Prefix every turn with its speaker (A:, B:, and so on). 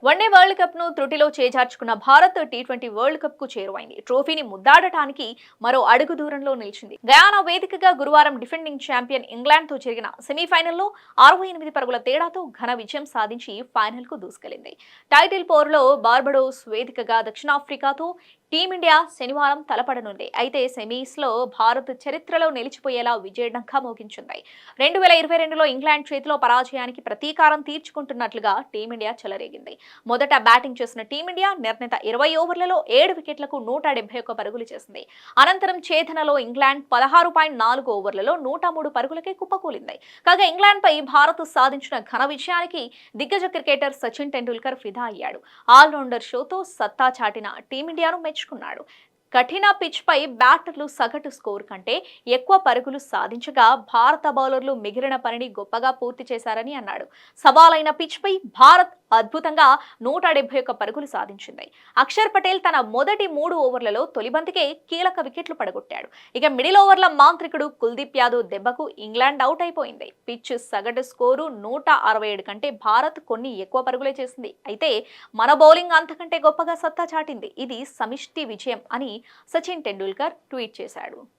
A: One day world cup ను త్రుటిలో చేజార్చుకున్న Bharat T20 world cup కు చేరువైంది. ట్రోఫీని ముద్దాడటానికి మరో అడుగు దూరంలో నిలిచింది. గయానా వేదికగా గురువారం డిఫెండింగ్ ఛాంపియన్ ఇంగ్లాండ్ తో జరిగిన సెమీఫైనల్లో 68 పరుగుల తేడాతో ఘన విజయం సాధించి ఫైనల్ కు దూసుకెళ్లింది. టైటిల్ పోరులో బార్బడోస్ వేదికగా దక్షిణాఫ్రికాతో టీమిండియా శనివారం తలపడనుంది. అయితే సెమీస్ లో భారత్ చరిత్రలో నిలిచిపోయేలా విజయఢంకా మోగించింది. 2022లో ఇంగ్లాండ్ చేతిలో పరాజయానికి ప్రతీకారం తీర్చుకుంటున్నట్లుగా టీమిండియా చెలరేగింది. మొదట బ్యాటింగ్ చేసిన టీమిండియా నిర్ణీత 20 ఓవర్లలో 7 వికెట్లకు 171 పరుగులు చేసింది. అనంతరం ఛేదనలో ఇంగ్లాండ్ 16.4 ఓవర్లలో 103 పరుగులకే కుప్పకూలింది. కాగా ఇంగ్లాండ్ పై భారత్ సాధించిన ఘన విజయానికి దిగ్గజ క్రికెటర్ సచిన్ టెండూల్కర్ ఫిదా అయ్యాడు. ఆల్రౌండర్ షోతో సత్తా చాటిన టీమిండియాను మెచ్చుకున్నాడు. కఠిన పిచ్ పై బ్యాటర్లు సగటు స్కోర్ కంటే ఎక్కువ పరుగులు సాధించగా భారత బౌలర్లు మిగిలిన పనిని గొప్పగా పూర్తి చేశారని అన్నాడు. సవాలైన పిచ్ పై భారత్ అద్భుతంగా 171 పరుగులు సాధించింది. అక్షర్ పటేల్ తన మొదటి 3 ఓవర్లలో తొలిబంతికే కీలక వికెట్లు పడగొట్టాడు. ఇక మిడిల్ ఓవర్ల మాంత్రికుడు కుల్దీప్ యాదవ్ దెబ్బకు ఇంగ్లాండ్ అవుట్ అయిపోయింది. పిచ్ సగటు స్కోరు 167 కంటే భారత్ కొన్ని ఎక్కువ పరుగులే చేసింది. అయితే మన బౌలింగ్ అంతకంటే గొప్పగా సత్తా చాటింది. ఇది సమిష్టి విజయం అని సచిన్ టెండూల్కర్ ట్వీట్ చేశాడు.